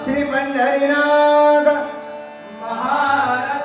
श्री पंढरीनाथ महाराज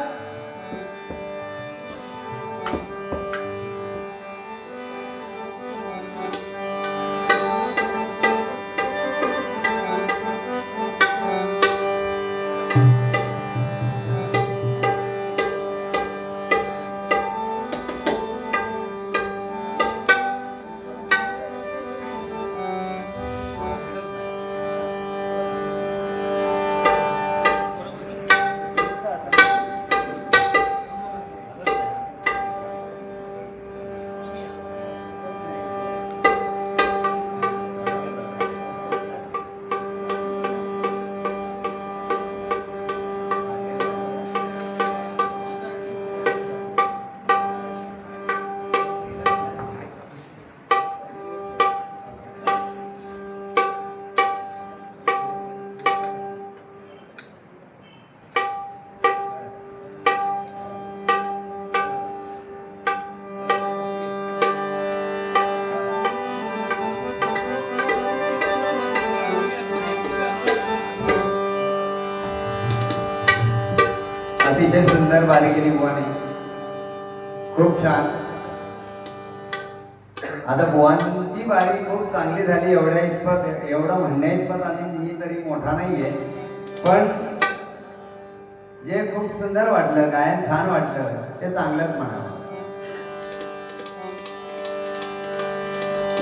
अतिशय सुंदर बारीकीने बुवाने खूप छान. आता बुवांची बारी खूप चांगली झाली एवढ्या इतपत एवढं म्हणण्या इतपत आणि मी तरी मोठा नाहीये, पण जे खूप सुंदर वाटलं गायन छान वाटलं ते चांगलंच म्हणावं.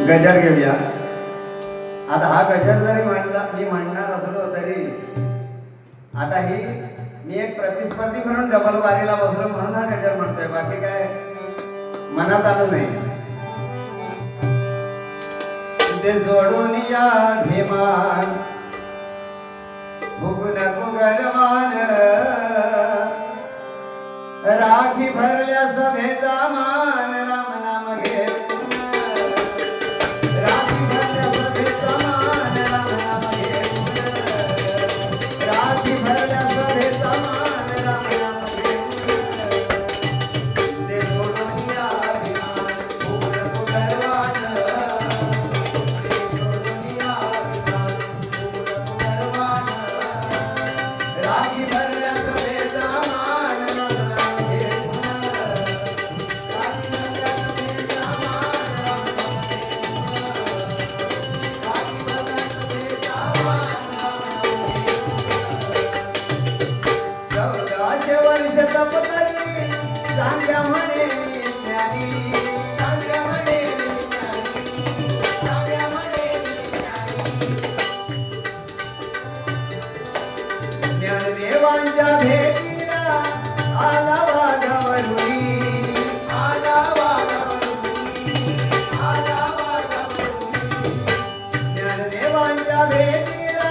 गजर घेऊया. आता हा गजर जरी मी म्हणणार असलो तरी आता ही मी एक प्रतिस्पर्धी म्हणून डबल बारीला बसलो म्हणून हा गजर म्हणतोय, बाकी काय मनात आलं नाही. ते सोडून या घेमान भुगन कुगरवान राखी भरल्या सभेचा मान राम नाम घे. राखी भरल्या सभेचा मान राम नाम घे. राखी भरल्या सभेचा मान राम नाम घे. ते सोडून या घेमान भुगन कुगरवान. ते सोडून या घेमान भुगन कुगरवान. राखी भरल्या सभेचा मान राम नाम घे. राखी भरल्या सभेचा मान राम नाम घे. राखी भरल्या सभेचा मान राम नाम घे. 14 वर्ष तप करी सांग्या म्हणे मी ज्ञानी. सांग्या म्हणे मी ज्ञानी. सांग्या म्हणे मी ज्ञानी. ज्ञानदेवांच्या भेटीला आला वाघावरुनी. आला वाघावरुनी. आला वाघावरुनी. ज्ञानदेवांच्या भेटीला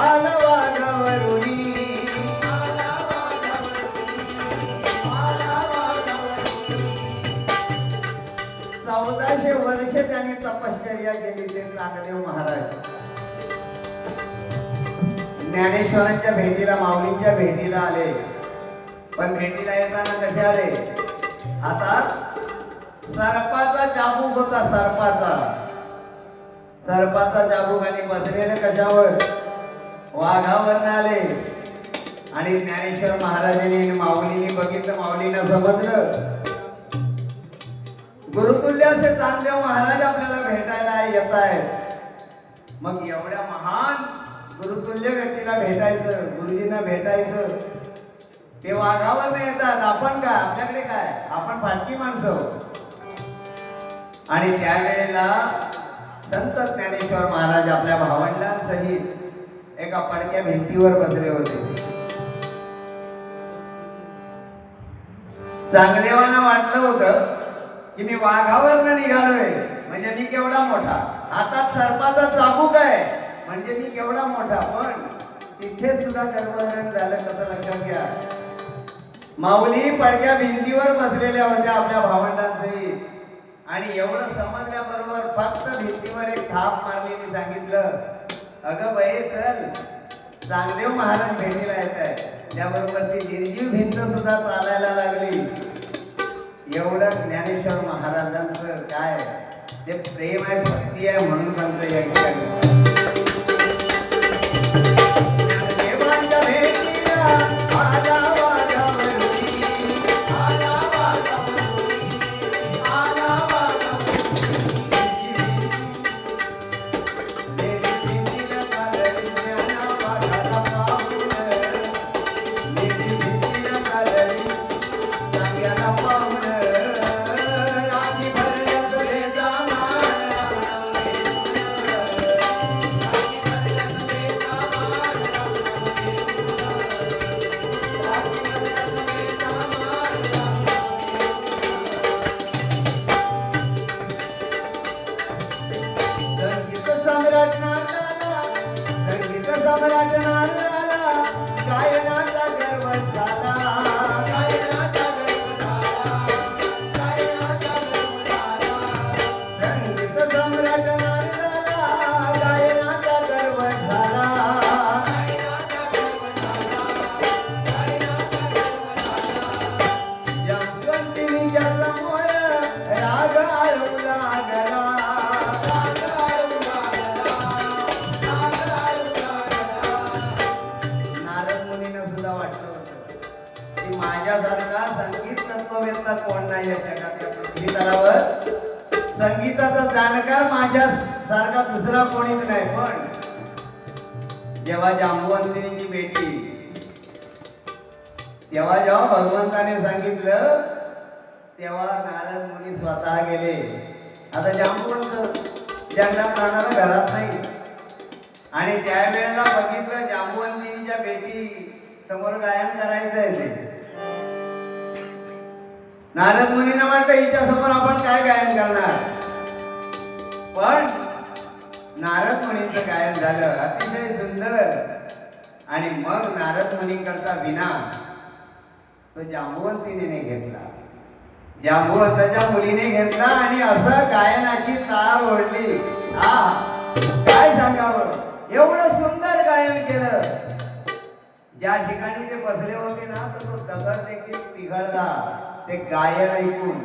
आला वाघावरुनी. आला वाघावरुनी. आला वाघावरुनी. 1400 वर्ष त्यांनी तपश्चर्या केली ते चांगदेव महाराज. ज्ञानेश्वरांच्या भेटीला माऊलींच्या भेटीला आले, पण भेटीला येताना कसे आले? हातात सर्पाचा चाबूक होता. सर्पाचा चाबूक आणि बसलेले कशावर? वाघावर आले. आणि ज्ञानेश्वर महाराजांनी माऊलींनी बघितलं, माऊलींना समजलं गुरुतुल्य असे चांगदेव महाराज आपल्याला भेटायला येत आहेत. मग एवढ्या महान गुरुतुल्य व्यक्तीला भेटायचं, गुरुजींना भेटायचं, ते वाघावर नाही येतात. आपण काय? आपल्याकडे काय? आपण फाटकी माणसं. आणि त्यावेळेला संत ज्ञानेश्वर महाराज आपल्या भावंडांसहित एका पडक्या भिंतीवर बसले होते. चांगदेवांना वाटलं होतं की मी वाघावर निघालोय म्हणजे मी केवढा मोठा. हातात सर्पाचा चाबूक आहे म्हणजे मी केवढा मोठा. पण तिथे सुद्धा गर्भहरण झालं. कसं? लक्षात घ्या. माऊली पडक्या भिंतीवर बसलेल्या होत्या आपल्या भावंडांसहित. आणि एवढं समजल्याबरोबर फक्त भिंतीवर एक थाप मारली आणि सांगितलं, अगं बाई चल, चांगदेव महाराज भेटीला येत आहे. त्याबरोबर ती निर्जीव भिंत सुद्धा चालायला लागली. एवढं ज्ञानेश्वर महाराजांचं काय ते प्रेम आहे, भक्ती आहे म्हणून सांगतो या ठिकाणी. देवांच्या भेटीला आला वाघावरती, आला वाघावरती, आला वाघावरती. देवी भीतीला चालली ज्ञाना वाघाला पाहून, देवी भीतीला चालली जाग्याला पाहून. रागी भरल्यात वेचा मान, रागी भरल्यात वेचा मान, रागी भरल्यात वेचा मान. संगीत सम्राट नारळाला, संगीत सम्राट नारळाला गायनाचा गर्व झाला, गायनाचा गर्व झाला, गायनाचा गर्व झाला. संगीत सम्राट नारळाला गायनाचा गर्व झाला, गायनाचा गर्व झाला, गायनाचा गर्व झाला. जगदंबिनीच्या समोर राग आळू लागला, राग आळू लागला, राग आळू लागला. नारद मुनींना सुद्धा वाटलं होतं की माझ्यासारखा संगीत तत्ववेत्ता कोण नाही या जगात, या पृथ्वी तलावर संगीताचा जाणकार माझ्या सारखा दुसरा कोणीच नाही. पण जेव्हा जांबुवंतिनीची भेटी, तेव्हा जेव्हा भगवंताने सांगितलं तेव्हा नारद मुनी स्वतः गेले. आता जांबुवंत जंगलात राहणारा घरात नाही, आणि त्यावेळेला बघितलं जांबुवंतिनीच्या भेटी समोर गायन करायचं आहे ते. नारद मुनींना वाटलं हिच्या समोर आपण काय गायन करणार, पण नारद मुनींचं गायन झालं अतिशय सुंदर. आणि मग नारद मुनींकरता विना तो जांबुवंतिनीने घेतला, जांबुवंताच्या मुलीने घेतला आणि असं गायनाची तार ओढली. काय सांगावं, एवढं सुंदर गायन केलं. ज्या ठिकाणी ते बसले होते ना, तर तो दगड देखील पिघळला ते गायन ऐकून.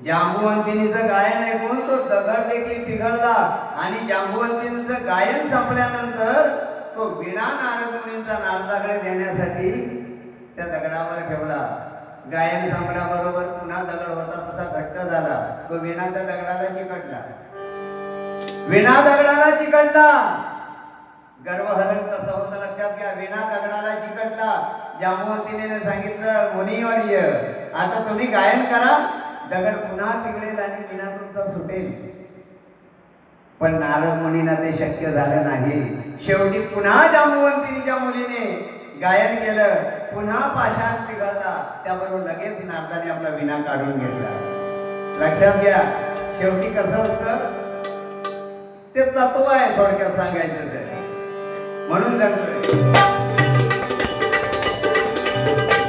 जांबुवंतिनीचं गायन ऐकून तो दगड देखील पिघळला. आणि जांबुवंतिनीचं गायन संपल्यानंतर तो विणा नारद मुनींचा नारदाकडे देण्यासाठी त्या दगडावर ठेवला. गायन संपल्याबरोबर पुन्हा दगड होता तसा घट्ट झाला. तो विणा त्या दगडाला चिकटला, विणा दगडाला चिकटला. गर्वहरण कसं होतं लक्षात घ्या. विणा दगडाला चिकटला. जांबुवंतिनीने सांगितलं, मुनिवर्य आता तुम्ही गायन करा, दगड पुन्हा पिघळेल आणि विणा तुमचा सुटेल. पण नारद मुनींना ते शक्य झालं नाही. शेवटी पुन्हा जांबुवंतिनीच्या मुलीने गायन केलं, पुन्हा पाषाण पिघळला. त्याबरोबर लगेच नारदाने आपला विणा काढून घेतला. लक्षात घ्या, शेवटी कसं असतं ते तत्व आहे थोडक्यात सांगायचं तरी. म्हणून सांगतोय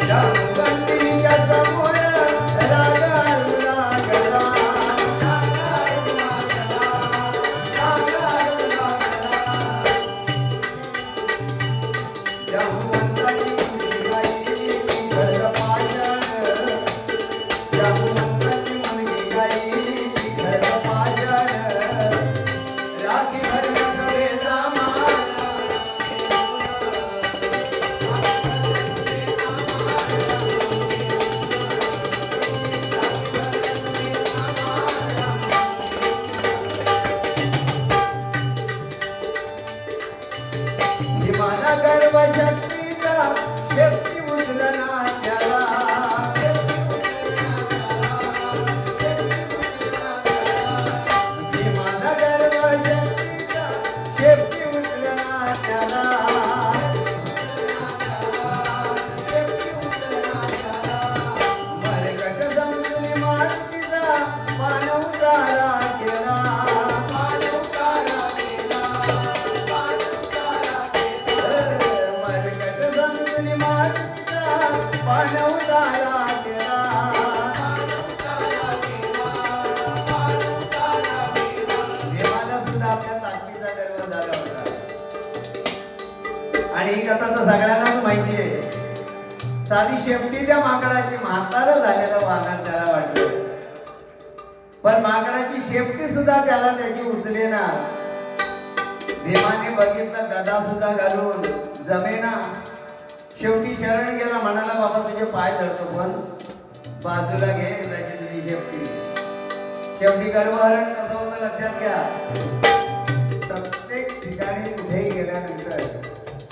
जांबुवंतिनीच्या समोर राग आळू लागला, राग आळू लागला, राग आळू लागला. जांबुवंताची मुलगी गाई पिघळलं पाषाण, जांबुवंताची मुलगी गाई पिघळलं पाषाण. राखी भरल्यात वेचा मान, भीमाला गर्व शक्तीचा शेपटी उचलला त्याला, भीमाला गर्व शक्तीचा शेपटी उचलला त्याला, मरकट समजून मारुतीचा पान उतारा केला, पान उतारा केला, पान उतारा केला. मरकट समजून मारुतीचा पान उतारा केला, पान उतारा केला, पान उतारा केला. देवाला सुद्धा आपल्या ताकदीचा गर्व झाला होता. आणि ही कथा तर सगळ्यांनाच माहिती आहे. साधी शेपटी त्या माकडाची म्हातारं झालेलं वाहन त्याला वाटलं, पण माकडाची शेपटी सुद्धा त्याला त्याची उचले ना. भीमाने बघितलं, गदा सुद्धा घालून जमेना. शेवटी शरण गेला, म्हणाला बाबा तुझे पाय धरतो, पण बाजूला घे त्याची तुझी शेपटी. शेवटी गर्भहरण कसं होतं लक्षात घ्या. प्रत्येक ठिकाणी कुठेही गेल्यानंतर,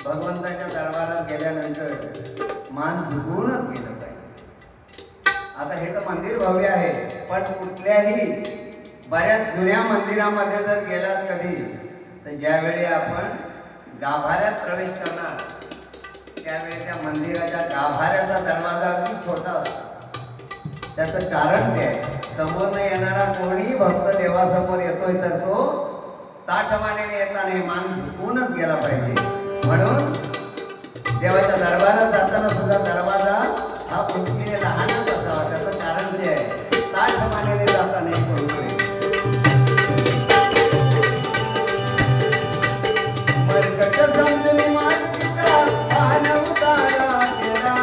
भगवंताच्या दरबारात गेल्यानंतर मान झुकवूनच गेलं पाहिजे. आता हे तर मंदिर भव्य आहे, पण कुठल्याही बऱ्याच जुन्या मंदिरामध्ये जर गेलात कधी, तर ज्यावेळी आपण गाभाऱ्यात प्रवेश करणार त्यावेळी त्या मंदिराच्या गाभाऱ्याचा दरवाजा अगदी छोटा असतो. त्याचं कारण ते आहे, समोर येणारा कोणी भक्त देवासमोर येतोय तर तो ताठमानेने येता नाही, मान झुकवूनच गेला पाहिजे. म्हणून देवाच्या दरबारात जाताना सुद्धा दरवाजा हा उंचीने लहानच असावा. त्याचं कारण ते आहे, ताठमानेने जाता नाही पडतोय. मरकट समजून मातीचा पान उतारा केला,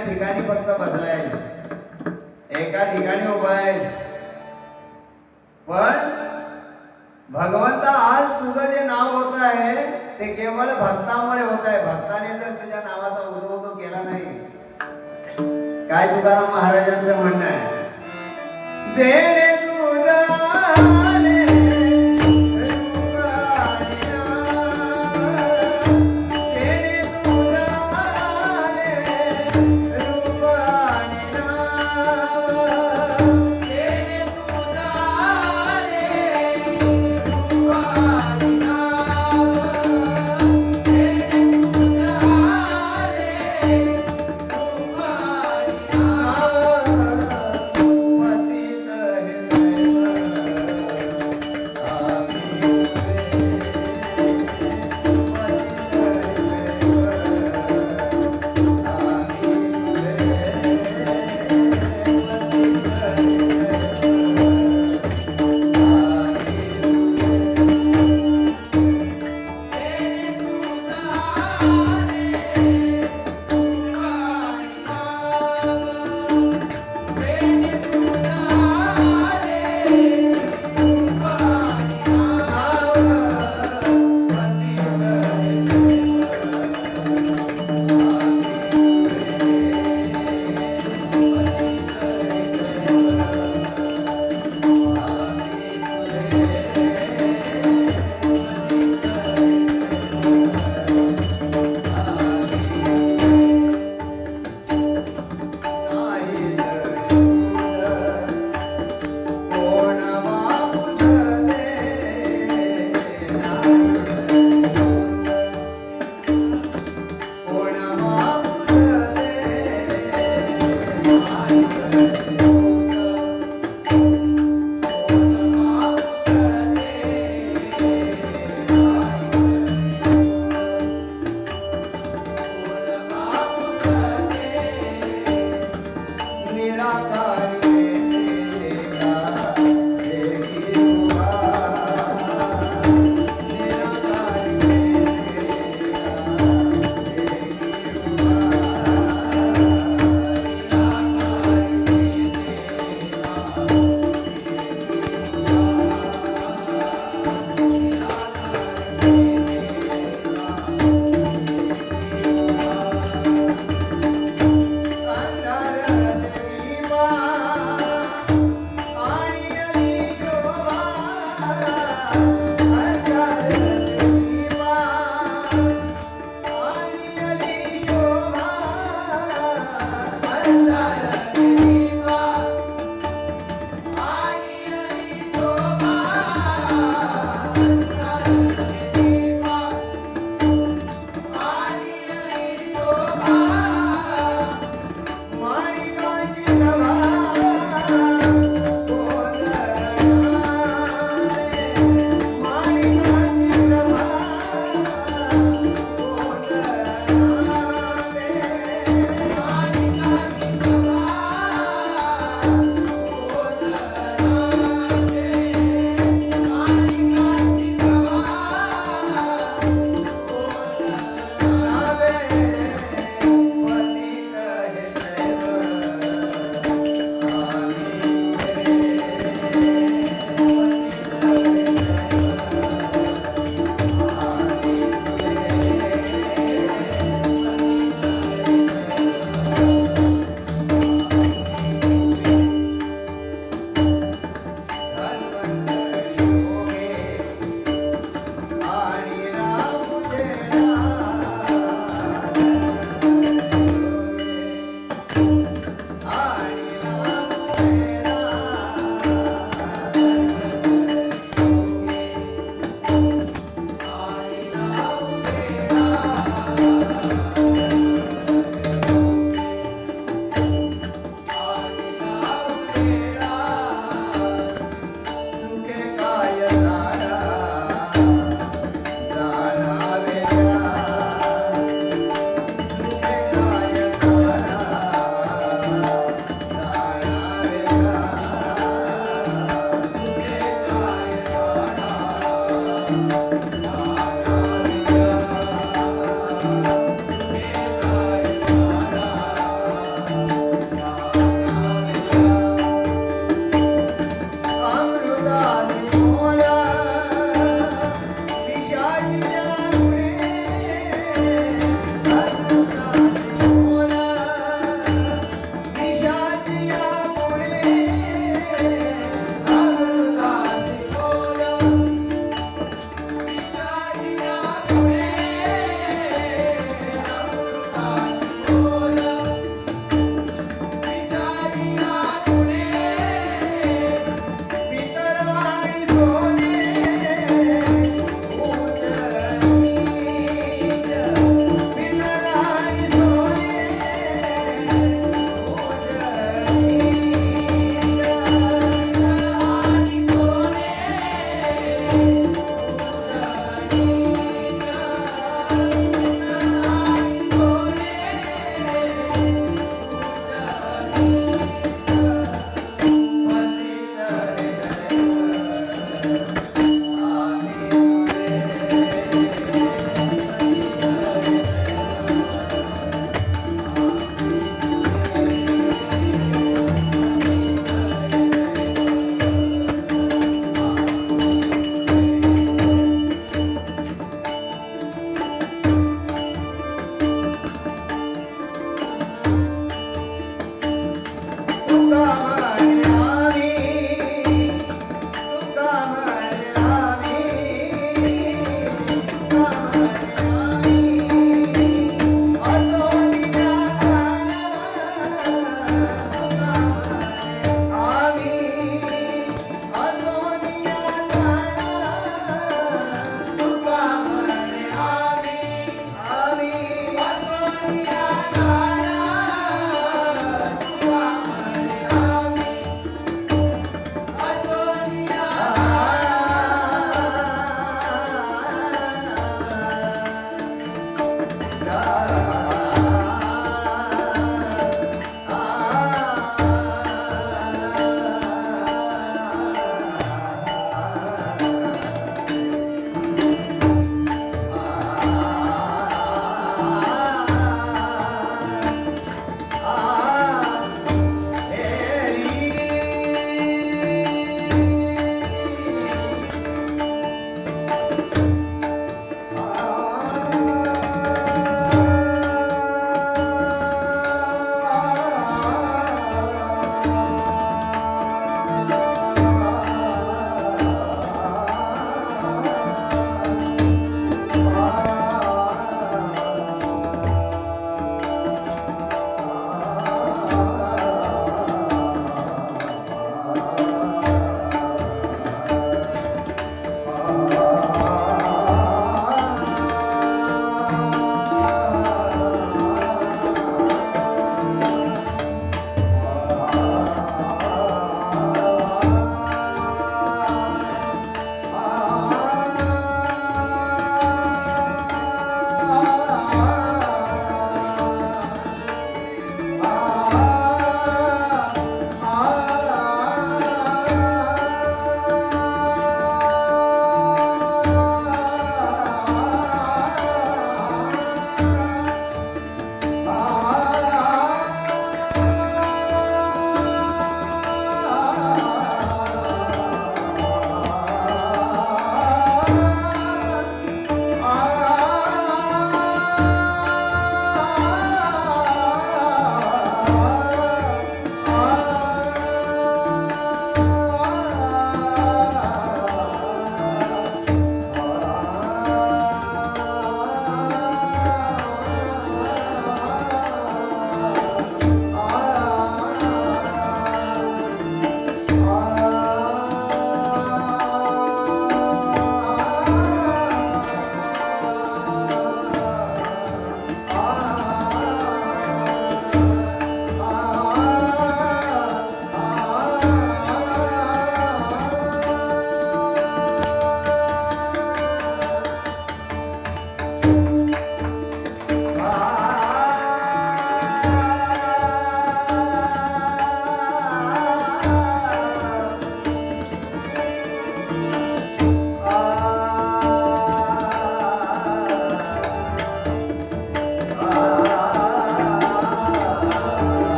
एका ठिकाणी फक्त बसलायस, एका ठिकाणी उभा आहेस, पण भगवंत आज तुझं जे नाव होत आहे ते केवळ भक्तामुळे होत आहे. भक्ताने जर तुझ्या नावाचा उदो केला नाही, काय तुकाराम महाराजांचं म्हणणं आहे, जेणे तुझाने पतित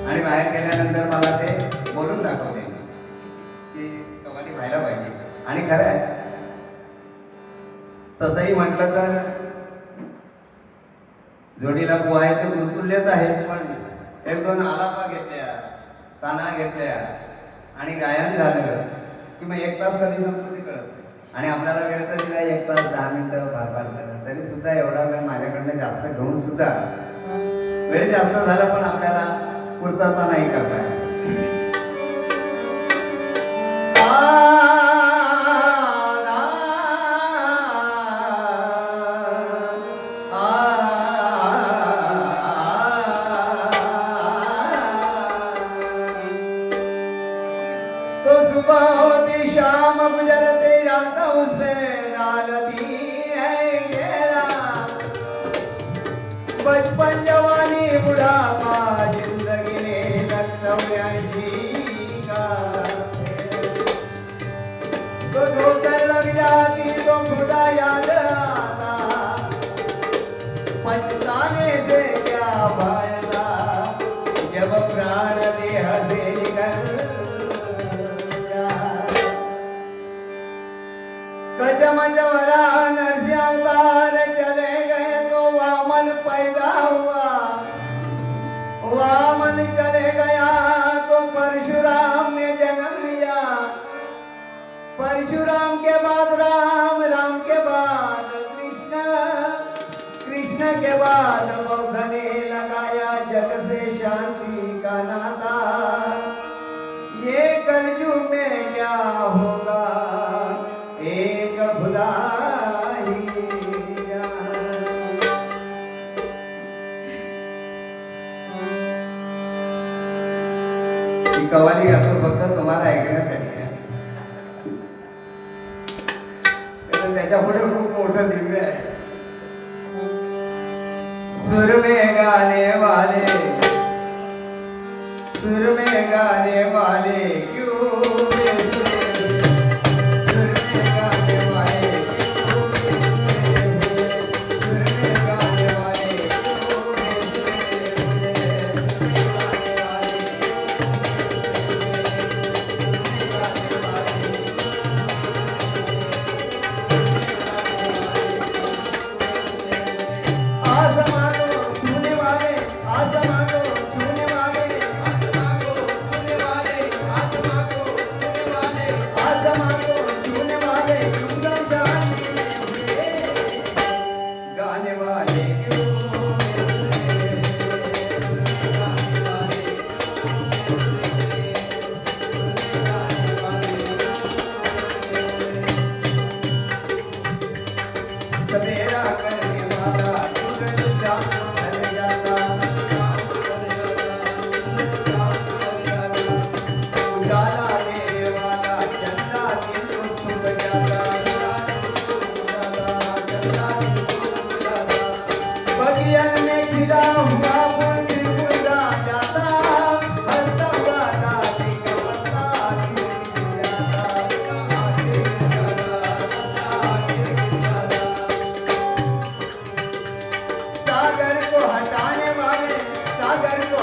आणि बाहेर गेल्यानंतर मला ते बोलून दाखवले की कव्वाली व्हायला पाहिजे. आणि खरं आहे, तसंही म्हटलं तर जोडीला पोहायचे गुंतुल्यच आहेत, पण एक दोन आलापा घेतल्या, ताना घेतल्या आणि गायन झालं की मग 1 तास कधी संपतो ते कळत नाही. आणि आपल्याला वेळ तर दिला 1 तास 10 मिनिटं फार तरी सुद्धा एवढा वेळ माझ्याकडनं जास्त घेऊन सुद्धा वेळ जास्त झाला पण आपल्याला पूर्तता नाही करताय. तो सुबह होती शाम गुजरते रात उसमें डालती है घेरा. बचपन जवानी बुढ़ापा जिंदगी ने लक्ष्याची का. तो ठोकर लग जाती तो खुदा याद आता. पछताने से क्या फायदा जब प्राण देह से निकल. गजमजवरा नरसिंहावतार चले गए तो वामन पैदा हुआ. वामन चले गया तो परशुराम ने जन्म लिया. परशुराम के बाद राम, राम के बाद कृष्ण, कृष्ण के बाद बौद्ध ने लगाया जग से शांति का नाता. ये कलयुग में क्या होगा एक खुदा ही जाने. ही कवाली गातो फक्त तुम्हाला ऐकण्यासाठी आहे. त्याच्या पुढे खूप मोठं दिव्य आहे. सुर में गाने वाले, सुर में गाने वाले क्यों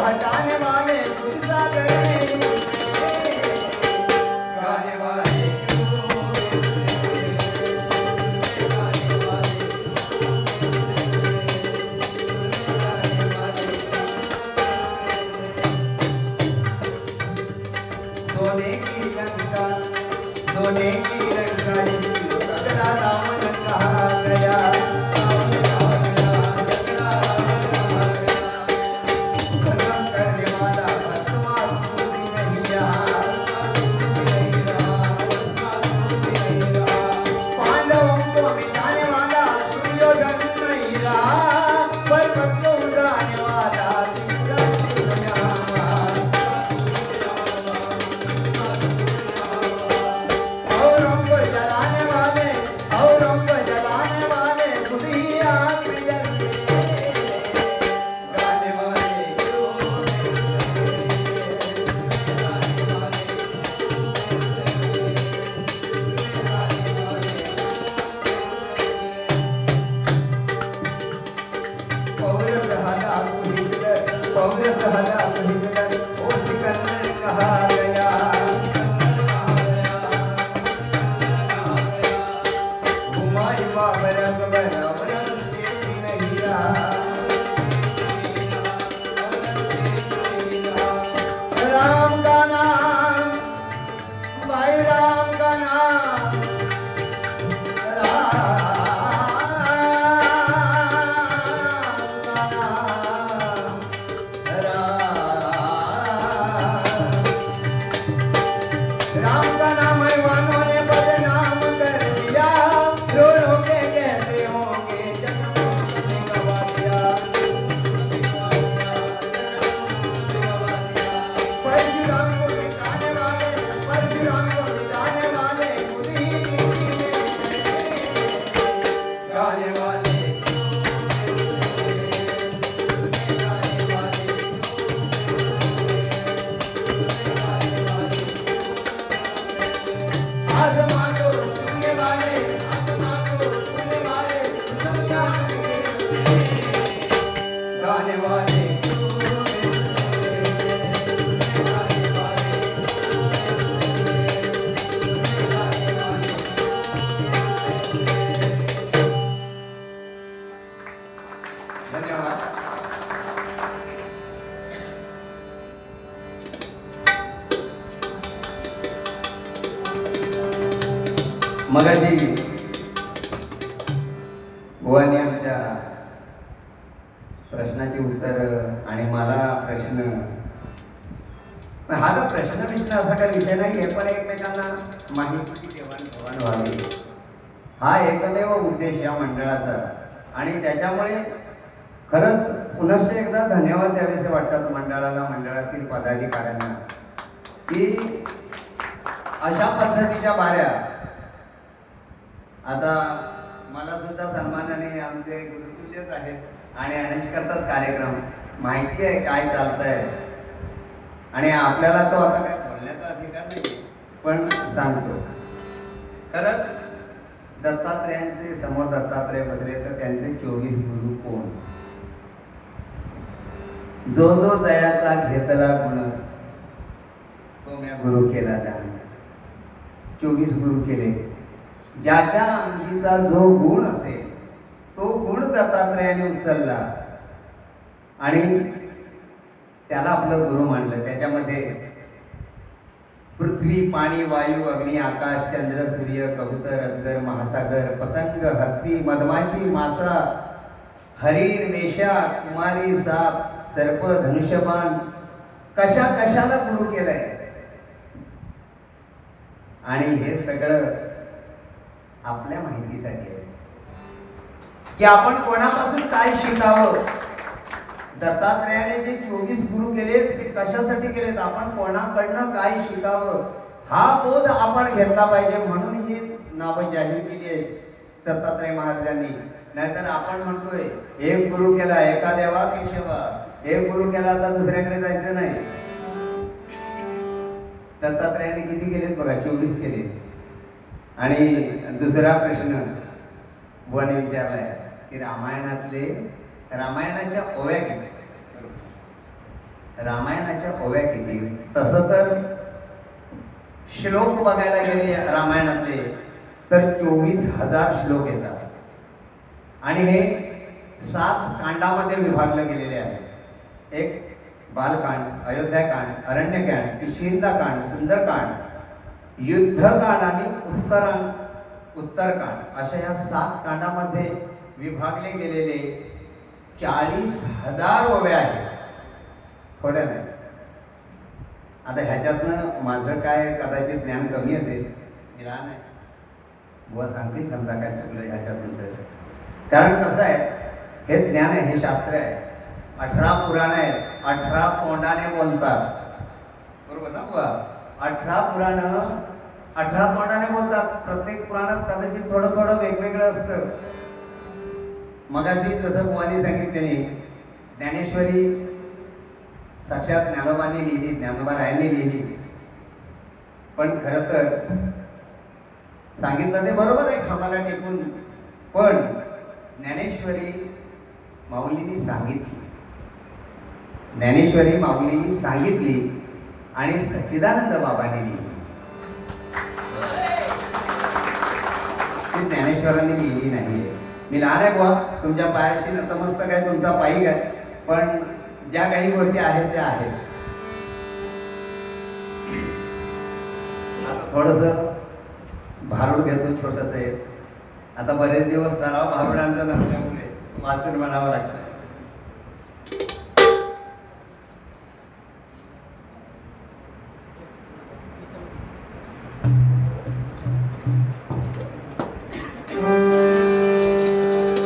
हटाने वाले खुद सागर में गाने वाले सोने की लंका, सोने की लंका सगड़ा रावण कहा गया. राम का नाम है वानों ने बदनाम कर दिया, रो रो के कहते होंगे जन्म ने गवा दिया। परशुराम को मिटाने वाले, परशुराम को मिटाने वाले, खुदी गाने वाले, आसमां को छूने वाले, आसमां को छूने वाले, दुनिया गाने वाले, धन्यवाद. मगाशी बुवानी आमच्या प्रश्नाची उत्तर आणि मला प्रश्न, हा का प्रश्न असा काही विषय नाही आहे, पण एकमेकांना माहितीची देवाणघेवाण व्हावी हा एकमेव उद्देश या मंडळाचा. आणि त्याच्यामुळे खरंच पुनश्च एकदा धन्यवाद द्यावेसे वाटतात मंडळाला, मंडळातील पदाधिकाऱ्यांना, की अशा पद्धतीच्या बाऱ्या. आता मला सुद्धा सन्मानाने आमचे गुरुतुल्यच आहेत आणि अरेंज करतात कार्यक्रम, माहिती आहे काय चालतंय, आणि आपल्याला तो आता काय बोलण्याचा अधिकार नाही, पण सांगतो. खरंच दत्तात्रेयांचे समोर दत्तात्रेय बसले तर त्यांचे 24 गुरु कोण? जो जो जयाचा घेतला गुण तो म्या गुरु केला जाण. 24 गुरु केले. ज्याच्या अंगीचा जो गुण असेल तो गुण दत्तात्रेयाने उचलला आणि त्याला आपलं गुरु मानलं. त्याच्यामध्ये पृथ्वी, पाणी, वायू, अग्नी, आकाश, चंद्र, सूर्य, कबूतर, अजगर, महासागर, पतंग, हत्ती, मधमाशी, मासा, हरिण, वेश्या, कुमारी, साप, सर्प, धनुष्यबाण, कशा कशाला गुरु केलंय. आणि हे सगळं आपल्या माहितीसाठी आहे की आपण कोणापासून काय शिकावं. दत्तात्रेयाने जे 24 गुरु केलेत ते कशासाठी केलेत, आपण कोणाकडनं काय शिकावं हा बोध आपण घेतला पाहिजे. म्हणून ही नावं जाहीर केली आहे दत्तात्रेय महाराजांनी. नाहीतर आपण म्हणतोय एक गुरु केला एका देवा केशवा, एक गुरु केला आता दुसऱ्याकडे जायचं नाही. दत्तात्रेयाने किती केलेत बघा, 24 केले. आणि दुसरा प्रश्न बुवाने विचारलाय की रामायणातले, रामायणाच्या ओव्या किती, रामायणाच्या ओव्या किती. तसं तर श्लोक बघायला गेले रामायणातले तर 24,000 श्लोक येतात आणि हे 7 कांडामध्ये विभागले गेलेले आहे. एक बालकांड, अयोध्याकांड, अरण्यकांड, किष्किंधाकांड, सुंदरकांड, युद्धकांड आणि उत्तरकांड अशा या 7 कांडामध्ये विभागले गेलेले 40,000 ओव्या आहेत. थोड्या नाही. आता ह्याच्यातनं माझं काय कदाचित ज्ञान कमी असेल, मी लहान आहे, बुवा सांगतील समजा काय चुकलं ह्याच्यातून तर. कारण कसं आहे, हे ज्ञान आहे, हे शास्त्र आहे. 18 पुराण आहेत, 18 तोंडाने बोलतात, बरोबर ना बुवा. 18 पुराण 18 तोंडाने बोलतात. प्रत्येक पुराणात कदाचित थोडं थोडं वेगवेगळं असतं. मगाशी जसं बुवानी सांगितले, ज्ञानेश्वरी साक्षात ज्ञानोबांनी लिहिली, ज्ञानोबा रायांनी लिहिली. पण खरं तर सांगितलं ते बरोबर आहे खांबाला टेकून, पण ज्ञानेश्वरी माऊलींनी सांगितली, ज्ञानेश्वरी माऊलींनी सांगितली आणि सच्चिदानंद बाबांनी लिहिली. ती ज्ञानेश्वरांनी लिहिली नाही. मी लहान आहे बुवा, तुमच्या पायाशी नतमस्तक आहे, तुमचा पायी आहे, पण ज्या काही गोष्टी आहेत त्या आहेत. आता थोडंसं भारूड घेतो छोटंसं आहे. आता बरेच दिवस सराव भारुडांचा नसल्यामुळे वाचून म्हणावं लागतं.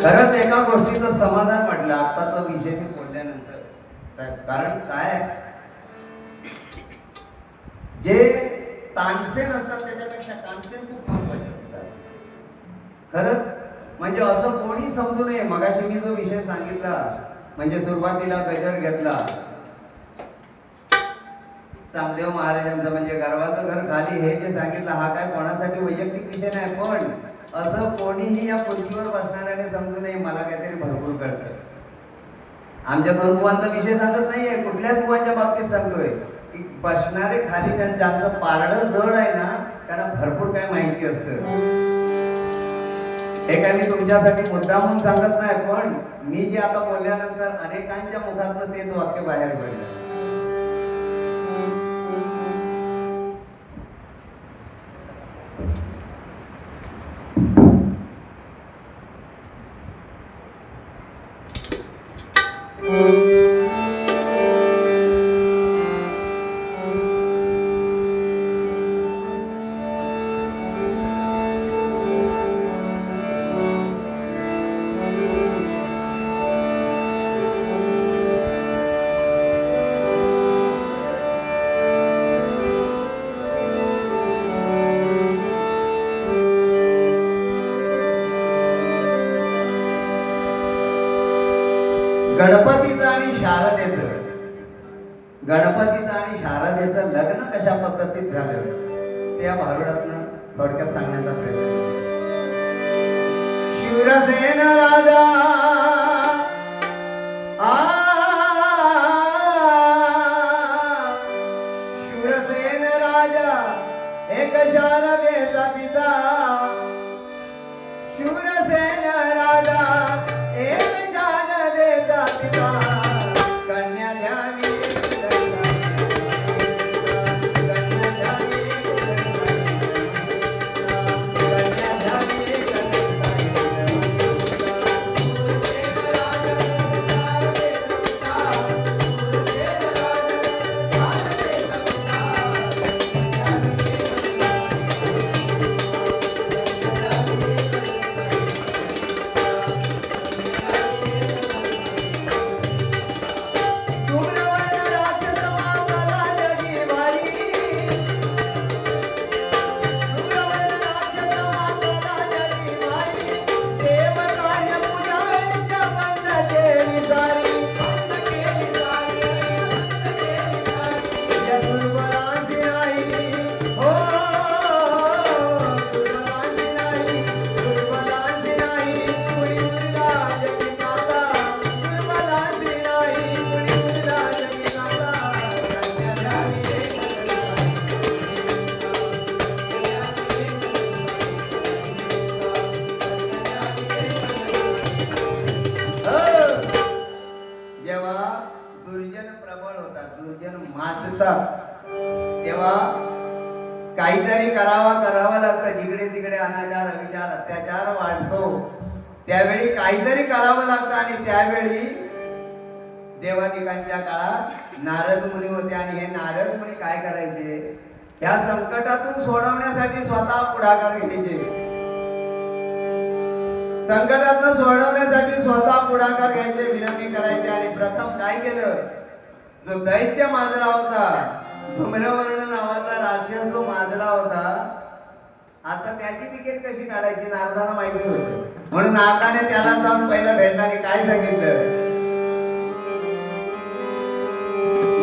खरंच एका गोष्टीचं समाधान वाटलं आता तो विषय मी बोलल्यानंतर साहेब. कारण काय जे तानसेन असतात त्याच्यापेक्षा तानसेन खूप महत्वाचे असतात. खरंच म्हणजे असं कोणी समजू नये. मगाशी मी जो विषय सांगितला म्हणजे सुरुवातीला गजर घेतला चांगदेव महाराजांचं म्हणजे गर्वाचं घर खाली हे जे सांगितलं हा काय कोणासाठी वैयक्तिक विषय नाही. पण असं कोणीही या खुर्चीवर बसणाऱ्याने समजू नये मला काहीतरी भरपूर कळतं. आमच्या दोन बुवांचा विषय सांगत नाहीये कुठल्याच बुवांच्या बाबतीत सांगतोय की बसणारे खाली ज्यांचं पारडं जड आहे ना त्यांना भरपूर काय माहिती असतं. हे काय मी तुमच्यासाठी मुद्दामून सांगत नाही. पण मी जे आता बोलल्यानंतर अनेकांच्या मुखातनं तेच वाक्य बाहेर पडलं. गणपतीचं आणि शारदेचं लग्न कशा पद्धतीत झालं ते या भारुडातनं थोडक्यात सांगण्याचा प्रयत्न. शूरसेन राजा शूरसेन राजा एक शारदेचा पिता. शूरसेन राजा एक शारदेचा पिता. कन्या द्यावी तेव्हा काहीतरी करावा लागतं. जिकडे तिकडे अनाचार अविचार अत्याचार वाढतो त्यावेळी काहीतरी करावं लागतं. आणि त्यावेळी देवादिकांच्या काळात नारद मुनी होते आणि हे नारद मुनी काय करायचे ह्या संकटातून सोडवण्यासाठी स्वतः पुढाकार घ्यायचे. संकटातून सोडवण्यासाठी स्वतः पुढाकार घ्यायचे विनंती करायचे. आणि प्रथम काय केलं जो दैत्य माजला होता धूम्रवर्ण नावाचा राक्षस जो माजला होता आता त्याची तिकीट कशी काढायची नारदाला माहिती होतं. म्हणून नारदाने त्याला जाऊन पहिला भेटल्याने काय सांगितलं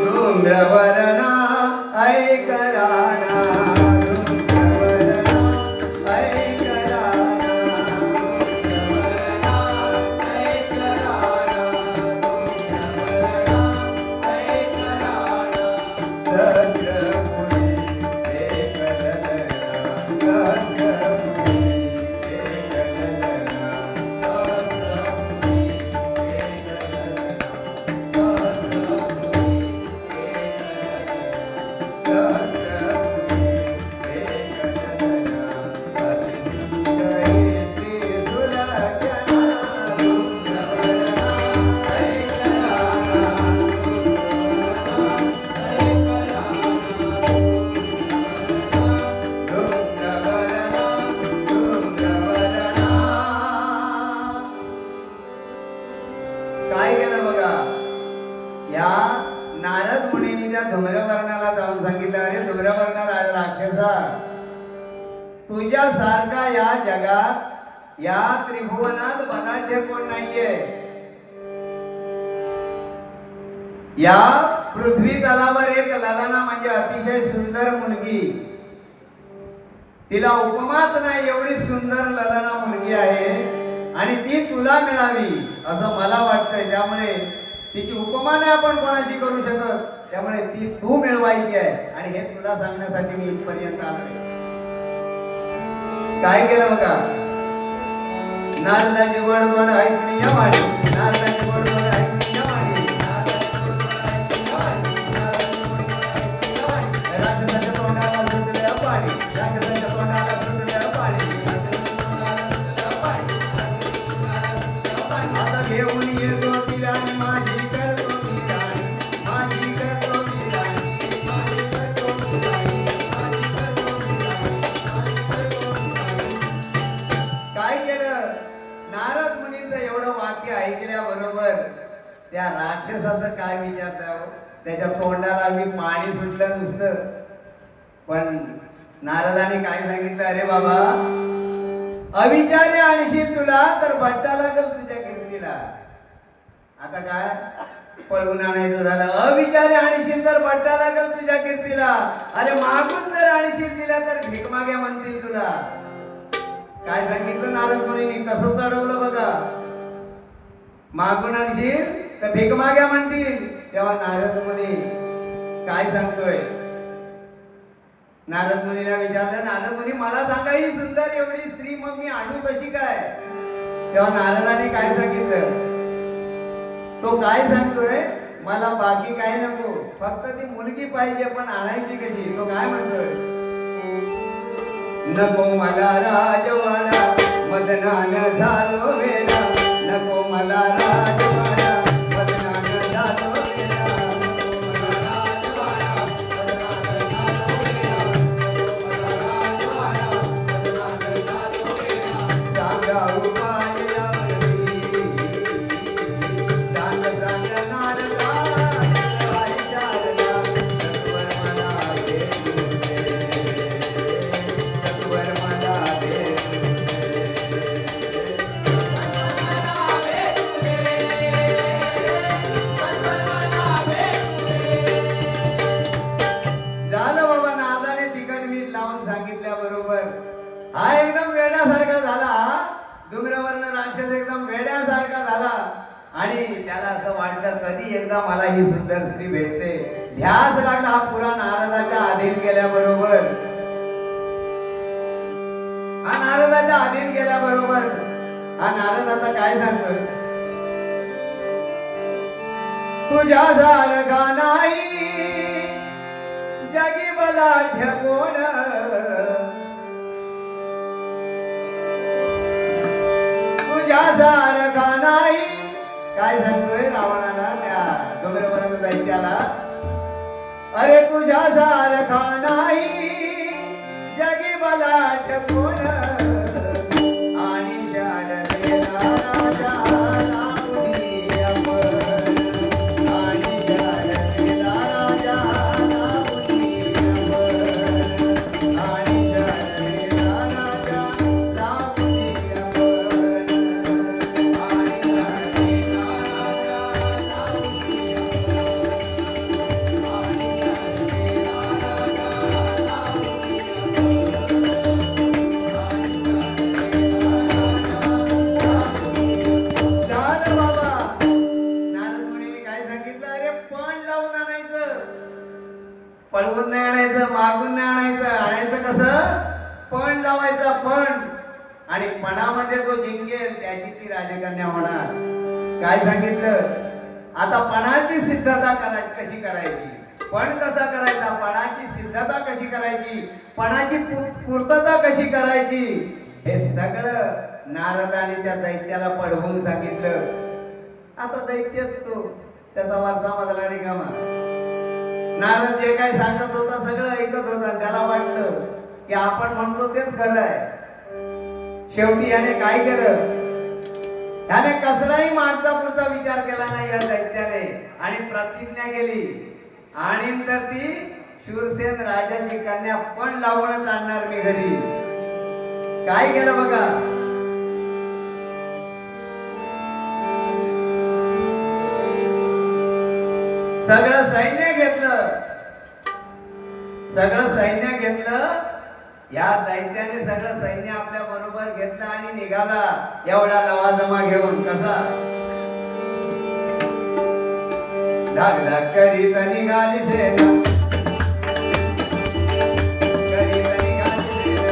धूम्रवर्ण ऐक राणा Yeah. या नारद मुनीने त्या धूम्रवर्णाला जाऊन सांगितलं, अरे धूम्रवर्ण राक्षसा, तुझ्यासारखा या जगात या त्रिभुवनात बलाढ्य कोण नाहीये. या पृथ्वी तलावर एक ललाना म्हणजे अतिशय सुंदर मुलगी, तिला उपमाच नाही एवढी सुंदर ललाना मुलगी आहे आणि ती तुला मिळावी असं मला वाटतंय. त्यामुळे तिची उपमा नाही आपण कोणाशी करू शकत, त्यामुळे ती तू मिळवायची आहे आणि हे तुला सांगण्यासाठी मी इथपर्यंत आलोय. काय केलं बघा, नारदाची गोड गोड ऐकणी या वाणी, नारदाची गोड गोड ऐकणी या वाणी, राक्षसाच्या तोंडाला सुटल्या पाणी, राक्षसाच्या तोंडाला सुटल्या पाणी, आता घेऊन येतो तिला माझी करतो मिराणी, माझी करतो मिराणी, माझी करतो मिराणी, माझी करतो मिराणी. काय केलं, नारद मुनीचं एवढं वाक्य ऐकल्याबरोबर त्या राक्षसाचं काय विचारता, त्याच्या तोंडाला अगदी पाणी सुटलं नुसतं. पण नारदाने काय सांगितलं, अरे बाबा अविचारे आणशील तुला तर भट्टा लागल तुझ्या कीर्तीला. आता काय पळवून आणायचं झालं, अविचारे आणशील तर भट्टा लागल तुझ्या कीर्तीला. अरे मागून जर आणशील दिला तर भीक मागे म्हणतील तुला. काय सांगितलं नारद मुनीने, कसं चढवलं बघा, मागून आणशील तर भीक माग्या म्हणतील. तेव्हा नारद मुनी काय सांगतोय, नारद मुनीला विचारलं, नारद मुनी मला सांगा ही सुंदर एवढी स्त्री मग मी आणू कशी काय. तेव्हा नारदाने काय सांगितलं, तो काय सांगतोय, मला बाकी काय नको, फक्त ती मुलगी पाहिजे, पण आणायची कशी. तो काय म्हणतोय, नको मला राजवाडा मदनान झालो वेडा, नको मला राजवाडा मदनान झालो वेडा, नको मला राजवाडा मदनान झालो वेडा, नको मला राजवाडा मदनान झालो वेडा. सांगा उपाय यावरी, सांग सांग नारदा काय चालला, सत्वर मला भेटू दे, सत्वर मला भेटू झालं बाबा. नादाने तिखट मीठ लावून सांगितल्याबरोबर हा एकदम वेड्यासारखा झाला, धूम्रवर्ण राक्षस एकदम वेड्यासारखा झाला आणि त्याला असं वाटलं कधी एकदा मला ही सुंदर स्त्री भेटते. ध्यास लागला हा पुरा नारदाच्या अधीन गेल्याबरोबर, हा नारदाच्या अधीन गेल्याबरोबर हा नारद आता काय सांगतोय, तुझ्या सारखा नाही जगी बलाढ्य कोण, तुझ्या सारखा नाही. काय सांगतोय रावणाला, त्या धूम्रवर्ण दैत्याला, अरे तुझ्या सारखा नाही जगी बलाढ्य कोण, आणि शारदेला राजा नामुनी अमर, आणि शारदेला राजा नामुनी अमर, आणि शारदेला राजा नामुनी अमर, आणि शारदेला राजा नामुनी अमर, आणि शारदेला झालं बाबा. नारद मुनीने काय सांगितलं, अरे पण लावून आणायचं, पळवून नाही आणायचं, मागून नाही आणायचं, आणायचं कसं, पण लावायचं पण, आणि पणामध्ये जो जिंकेल त्याची ती राजकन्या होणार. काय सांगितलं, आता पणाची सिद्धता कशी करायची, पण कसा करायचा, पणाची सिद्धता कशी करायची, पणाची पूर्तता कशी करायची, हे सगळं नारदाने त्या दैत्याला पढवून सांगितलं. आता दैत्य तो त्याचा वाचा मधला रिकामा, नारद जे काय सांगत होता सगळं ऐकत होता. त्याला वाटलं की आपण म्हणतो तेच खरं आहे. शेवटी याने काय केलं, त्याने कसलाही मागचा पुढचा विचार केला नाही या दैत्याने आणि प्रतिज्ञा केली आणि तर ती शूरसेन राजाची कन्या पण लावूनच आणणार मी घरी. काय केलं बघा, सगळं सैन्य घेतलं, सगळं सैन्य घेतलं. या दैत्याने सगळं सैन्य आपल्या बरोबर घेतलं आणि निघाला एवढा लवाजमा घेऊन. कसा धाक धाक करीत निघाली सेना, करीत निघाली सेना,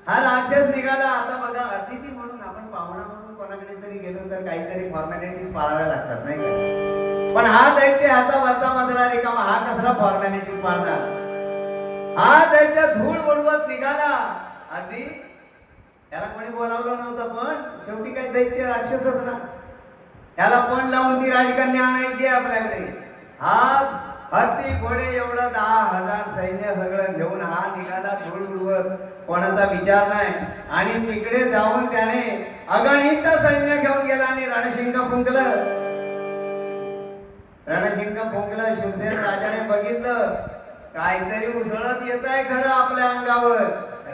हा राक्षस निघाला. आता बघा, अतिथी म्हणून आपण पाहुणा म्हणून कोणाकडे तरी गेलो तर काहीतरी फॉर्मॅलिटीज पाळाव्या लागतात नाही का. पण हा दैत्य ह्याचा वरचा मधला रिकामा, हा कसला फॉर्मॅलिटीज पाळणार. हा दैत्य धूळ उडवत निघाला. आधी त्याला कोणी बोलावलं नव्हतं पण शेवटी काय दैत्य राक्षसच ना. त्याला पण लावून ती राजकन्या आणायची आपल्याकडे. हा हत्ती घोडे एवढं 10,000 सैन्य सगळं घेऊन हा निघाला धूळ उडवत, कोणाचा विचार नाही. आणि तिकडे जाऊन त्याने अगणित सैन्य घेऊन गेला आणि रणशिंग फुंकलं. रणशिंग फुंकलं. शूरसेन राजाने बघितलं काहीतरी उसळत येत आहे खरं आपल्या अंगावर.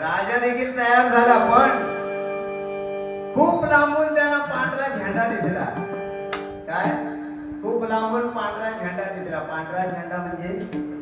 राजा देखील तयार झाला पण खूप लांबून त्यांना पांढरा झेंडा दिसला. काय, खूप लांबून पांढरा झेंडा दिसला. पांढरा झेंडा म्हणजे